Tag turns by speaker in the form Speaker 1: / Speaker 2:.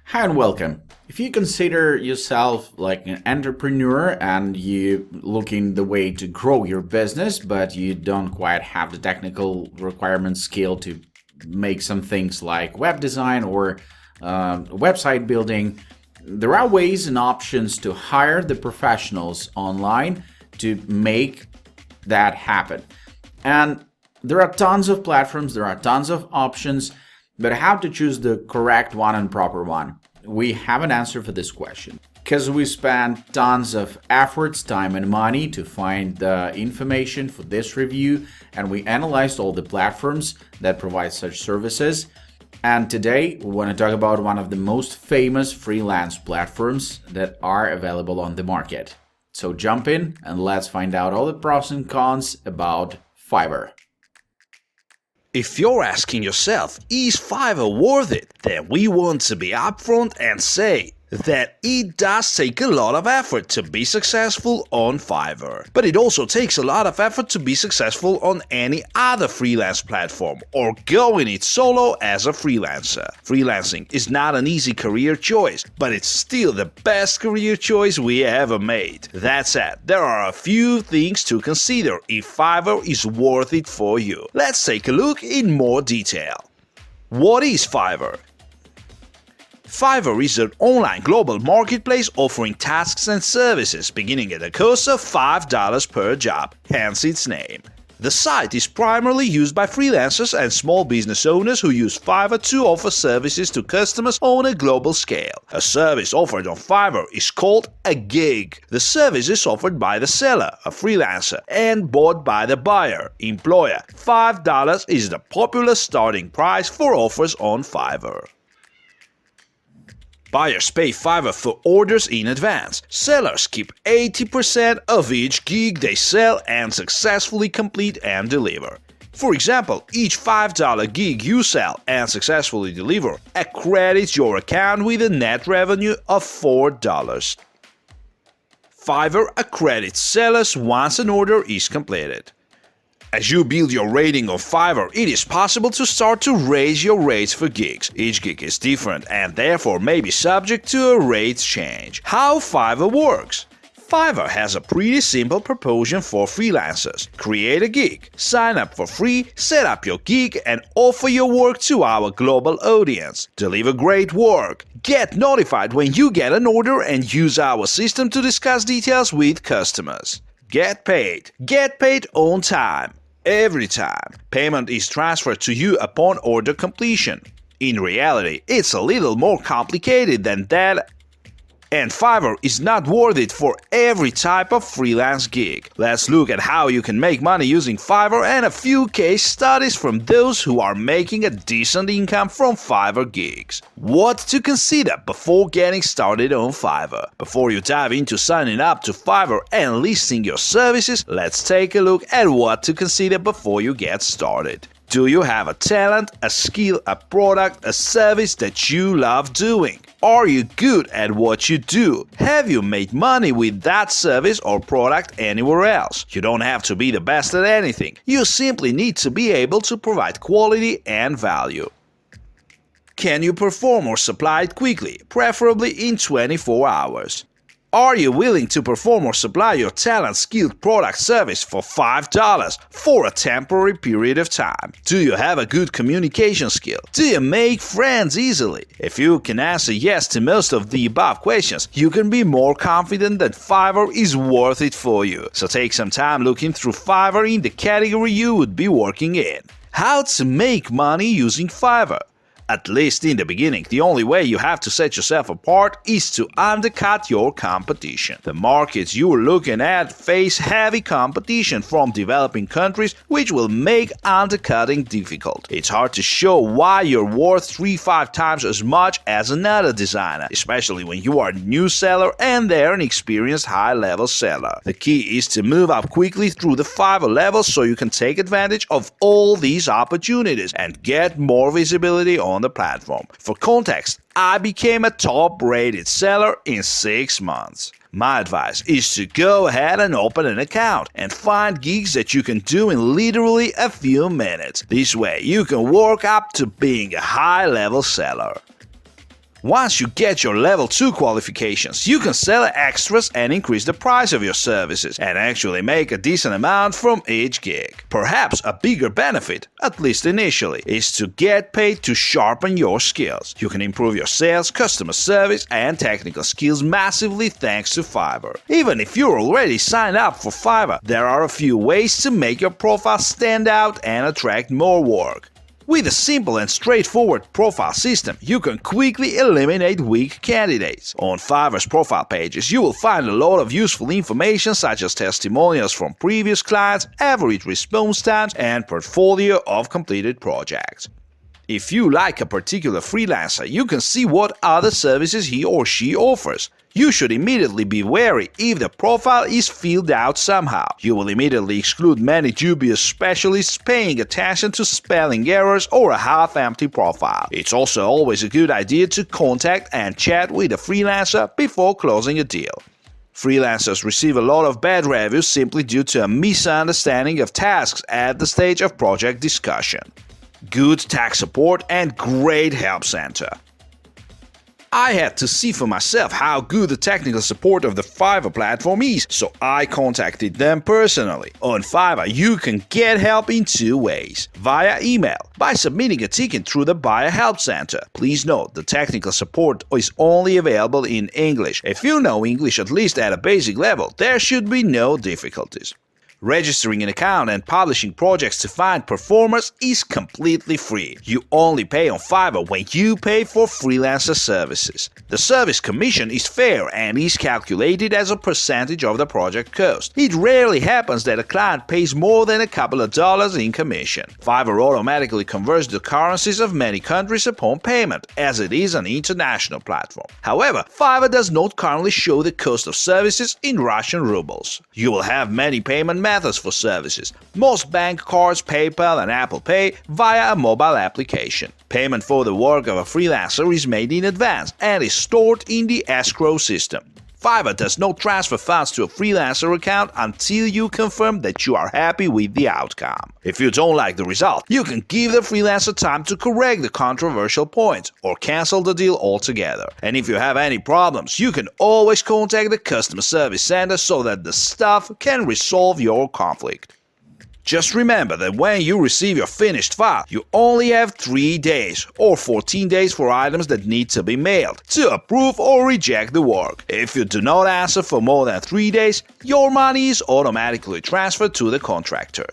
Speaker 1: Hi and welcome. If you consider yourself like an entrepreneur and you looking the way to grow your business, but you don't quite have the technical requirement skill to make some things like web design or website building, there are ways and options to hire the professionals online to make that happen. And there are tons of platforms, there are tons of options, but how to choose the correct one and proper one? We have an answer for this question. Because we spent tons of efforts, time, and money to find the information for this review, and we analyzed all the platforms that provide such services. And today, we want to talk about one of the most famous freelance platforms that are available on the market. So jump in and let's find out all the pros and cons about Fiverr.
Speaker 2: If you're asking yourself, is Fiverr worth it? Then we want to be upfront and say that it does take a lot of effort to be successful on Fiverr. But it also takes a lot of effort to be successful on any other freelance platform or going it solo as a freelancer. Freelancing is not an easy career choice, but it's still the best career choice we ever made. That said, there are a few things to consider if Fiverr is worth it for you. Let's take a look in more detail. What is Fiverr? Fiverr is an online global marketplace offering tasks and services beginning at a cost of $5 per job, hence its name. The site is primarily used by freelancers and small business owners who use Fiverr to offer services to customers on a global scale. A service offered on Fiverr is called a gig. The service is offered by the seller, a freelancer, and bought by the buyer, employer. $5 is the popular starting price for offers on Fiverr. Buyers pay Fiverr for orders in advance. Sellers keep 80% of each gig they sell and successfully complete and deliver. For example, each $5 gig you sell and successfully deliver accredits your account with a net revenue of $4. Fiverr accredits sellers once an order is completed. As you build your rating on Fiverr, it is possible to start to raise your rates for gigs. Each gig is different and therefore may be subject to a rate change. How Fiverr works? Fiverr has a pretty simple proposition for freelancers. Create a gig, sign up for free, set up your gig, and offer your work to our global audience. Deliver great work. Get notified when you get an order and use our system to discuss details with customers. Get paid. Get paid on time. Every time. Payment is transferred to you upon order completion. In reality, it's a little more complicated than that, and Fiverr is not worth it for every type of freelance gig. Let's look at how you can make money using Fiverr and a few case studies from those who are making a decent income from Fiverr gigs. What to consider before getting started on Fiverr. Before you dive into signing up to Fiverr and listing your services, let's take a look at what to consider before you get started. Do you have a talent, a skill, a product, a service that you love doing? Are you good at what you do? Have you made money with that service or product anywhere else? You don't have to be the best at anything. You simply need to be able to provide quality and value. Can you perform or supply it quickly, preferably in 24 hours? Are you willing to perform or supply your talent, skilled product, service for $5 for a temporary period of time? Do you have a good communication skill? Do you make friends easily? If you can answer yes to most of the above questions, you can be more confident that Fiverr is worth it for you. So take some time looking through Fiverr in the category you would be working in. How to make money using Fiverr? At least in the beginning, the only way you have to set yourself apart is to undercut your competition. The markets you are looking at face heavy competition from developing countries, which will make undercutting difficult. It's hard to show why you're worth 3-5 times as much as another designer, especially when you are a new seller and they're an experienced high-level seller. The key is to move up quickly through the Fiverr levels so you can take advantage of all these opportunities and get more visibility on the platform. For context, I became a top-rated seller in 6 months. My advice is to go ahead and open an account and find gigs that you can do in literally a few minutes. This way, you can work up to being a high-level seller. Once you get your level 2 qualifications, you can sell extras and increase the price of your services and actually make a decent amount from each gig. Perhaps a bigger benefit, at least initially, is to get paid to sharpen your skills. You can improve your sales, customer service, and technical skills massively thanks to Fiverr. Even if you're already signed up for Fiverr, there are a few ways to make your profile stand out and attract more work. With a simple and straightforward profile system, you can quickly eliminate weak candidates. On Fiverr's profile pages, you will find a lot of useful information such as testimonials from previous clients, average response times, and portfolio of completed projects. If you like a particular freelancer, you can see what other services he or she offers. You should immediately be wary if the profile is filled out somehow. You will immediately exclude many dubious specialists paying attention to spelling errors or a half-empty profile. It's also always a good idea to contact and chat with a freelancer before closing a deal. Freelancers receive a lot of bad reviews simply due to a misunderstanding of tasks at the stage of project discussion. Good tech support and great help center. I had to see for myself how good the technical support of the Fiverr platform is, so I contacted them personally. On Fiverr, you can get help in two ways: via email, by submitting a ticket through the Buyer Help Center. Please note, the technical support is only available in English. If you know English at least at a basic level, there should be no difficulties. Registering an account and publishing projects to find performers is completely free. You only pay on Fiverr when you pay for freelancer services. The service commission is fair and is calculated as a percentage of the project cost. It rarely happens that a client pays more than a couple of dollars in commission. Fiverr automatically converts the currencies of many countries upon payment, as it is an international platform. However, Fiverr does not currently show the cost of services in Russian rubles. You will have many payment methods for services, most bank cards, PayPal and Apple Pay, via a mobile application. Payment for the work of a freelancer is made in advance and is stored in the escrow system. Fiverr does not transfer funds to a freelancer account until you confirm that you are happy with the outcome. If you don't like the result, you can give the freelancer time to correct the controversial points or cancel the deal altogether. And if you have any problems, you can always contact the customer service center so that the staff can resolve your conflict. Just remember that when you receive your finished file, you only have 3 days, or 14 days for items that need to be mailed, to approve or reject the work. If you do not answer for more than 3 days, your money is automatically transferred to the contractor.